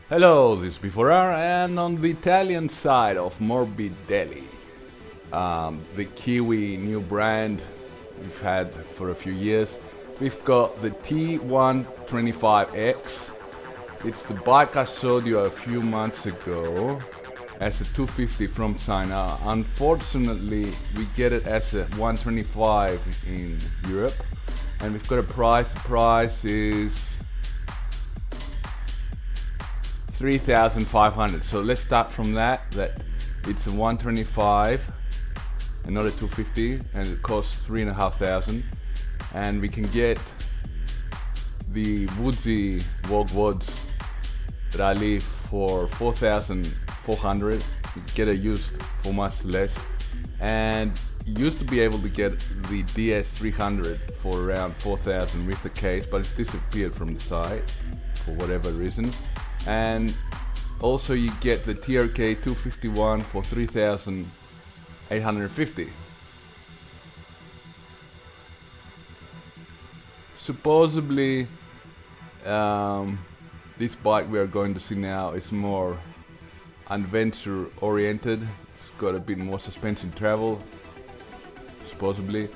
Hello, this is Before and on the Italian side of Morbidelli, the Kiwi new brand we've had for a few years, we've got the T125X. It's the bike I showed you a few months ago as a 250 from China. Unfortunately, we get it as a 125 in Europe, and we've got a price. The price is 3,500. So let's start from that it's a 125 and not a 250, and it costs 3,500. And we can get the woodsy Wogwoods that I leave for 4,400. You get it used for much less, and you used to be able to get the DS300 for around 4,000 with the case, but it's disappeared from the site for whatever reason. And also you get the TRK 251 for 3,850. Supposedly, this bike we are going to see now is more adventure oriented. It's got a bit more suspension travel, supposedly.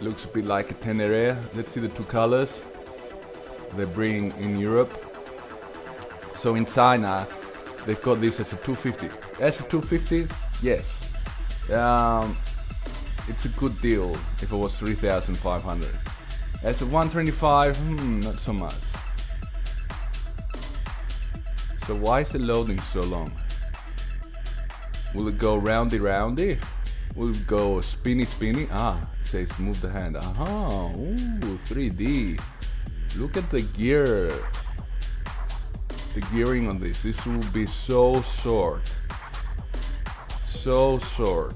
Looks a bit like a Tenere. Let's see the two colors they're bringing in Europe. So in China, they've got this as a 250. As a 250, yes. It's a good deal if it was 3,500. As a 125, not so much. So why is it loading so long? Will it go roundy roundy? Will it go spinny spinny? It says move the hand. Aha, ooh, 3D. Look at the gear, the gearing on this. This will be so short, so short.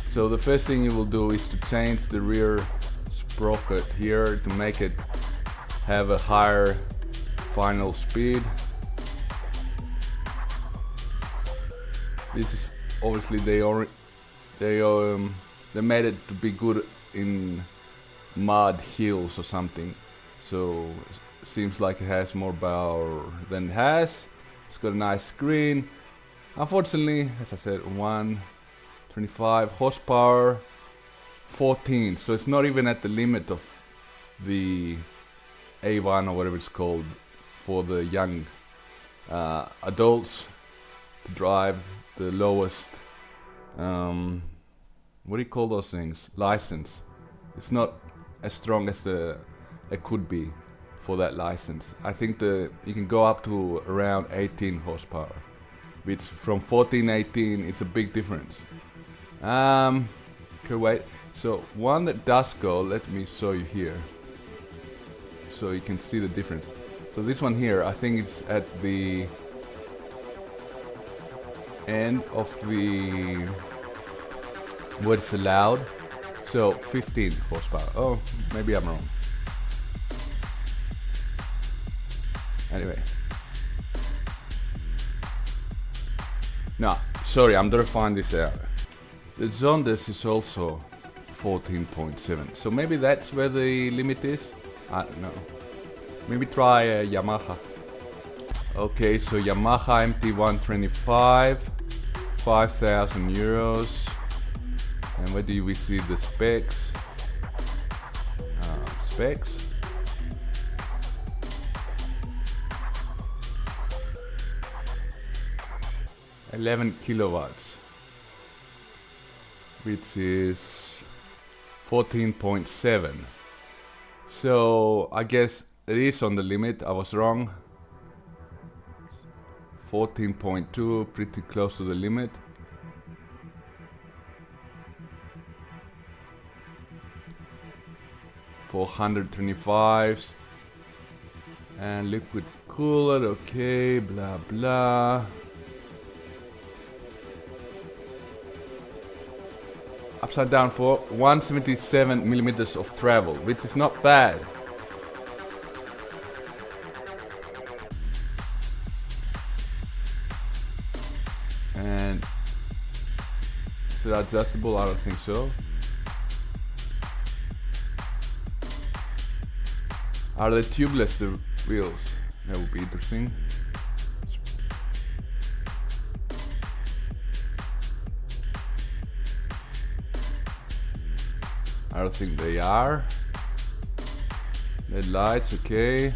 So the first thing you will do is to change the rear sprocket here to make it have a higher final speed. This is obviously they made it to be good in mud hills or something. So seems like it has more power than it has. It's got a nice screen. Unfortunately, as I said, 125 horsepower, 14. So it's not even at the limit of the A1 or whatever it's called for the young adults to drive. The lowest, what do you call those things? License. It's not as strong as it could be for that license. I think you can go up to around 18 horsepower, which from 14, 18 is a big difference. Okay, wait. So one that does go, let me show you here, so you can see the difference. So this one here, I think it's at the end of the what's allowed. So 15 horsepower. Oh, maybe I'm wrong. Anyway, no, sorry, I'm gonna find this out. The Zondes is also 14.7, so maybe that's where the limit is. I don't know. Maybe try a Yamaha. Okay, so Yamaha MT125, 5,000 euros. And where do we see the specs? Specs. 11 kilowatts, which is 14.7. So I guess it is on the limit. I was wrong. 14.2, pretty close to the limit. For 125s and liquid cooler. Okay, blah blah. Upside down for 177 millimeters of travel, which is not bad. And is it adjustable? I don't think so. Are they tubeless, the wheels? That would be interesting. I don't think they are. LED lights, okay.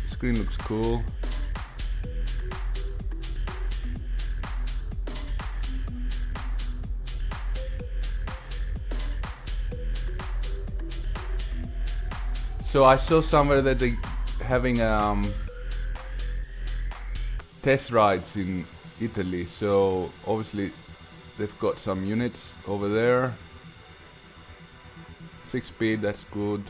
Screen looks cool. So I saw somewhere that they having test rides in Italy. So obviously they've got some units over there. 6-speed, that's good.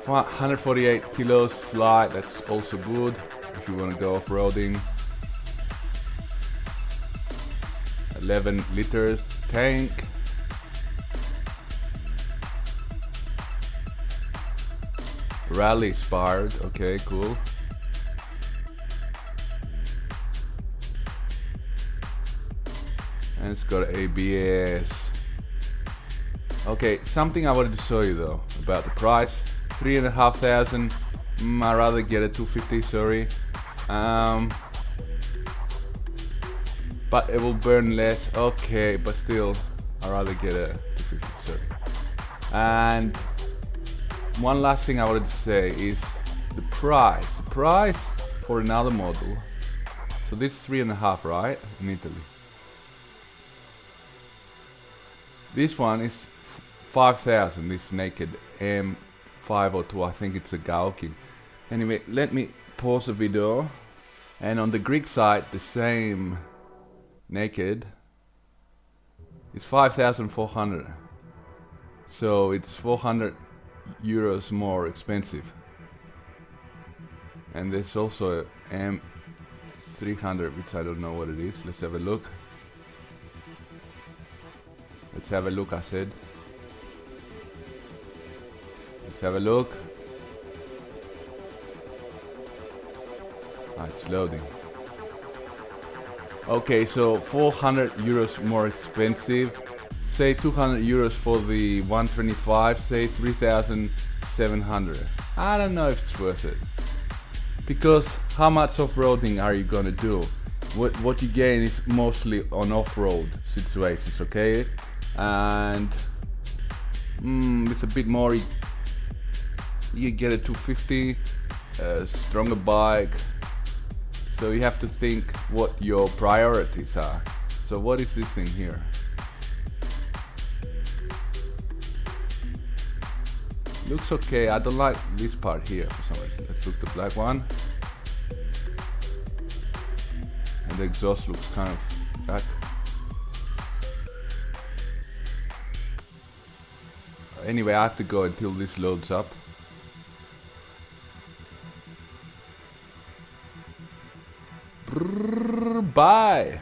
Well, 148 kilos slide, that's also good if you want to go off-roading. 11 liters tank. Rally inspired, okay, cool. And it's got ABS. Okay, something I wanted to show you though about the price. 3,500. I'd rather get a 250, sorry. But it will burn less. Okay, but still, I'd rather get a 250, sorry. And one last thing I wanted to say is the price. The price for another model. So this is 3.5, right? In Italy. This one is 5,000. This naked M502. I think it's a Gaukin. Anyway, let me pause the video. And on the Greek side, the same naked is 5,400. So it's 400 euros more expensive. And there's also a M300, which I don't know what it is. Let's have a look. Let's have a look, I said. Let's have a look. Ah, it's loading. Okay, so 400 euros more expensive. Say 200 euros for the 125, say 3,700. I don't know if it's worth it. Because how much off-roading are you gonna do? What you gain is mostly on off-road situations, okay? And with a bit more, you get a 250, a stronger bike. So you have to think what your priorities are. So what is this thing here? Looks okay. I don't like this part here for some reason. Let's look at the black one. And the exhaust looks kind of black. Anyway, I have to go until this loads up. Bye.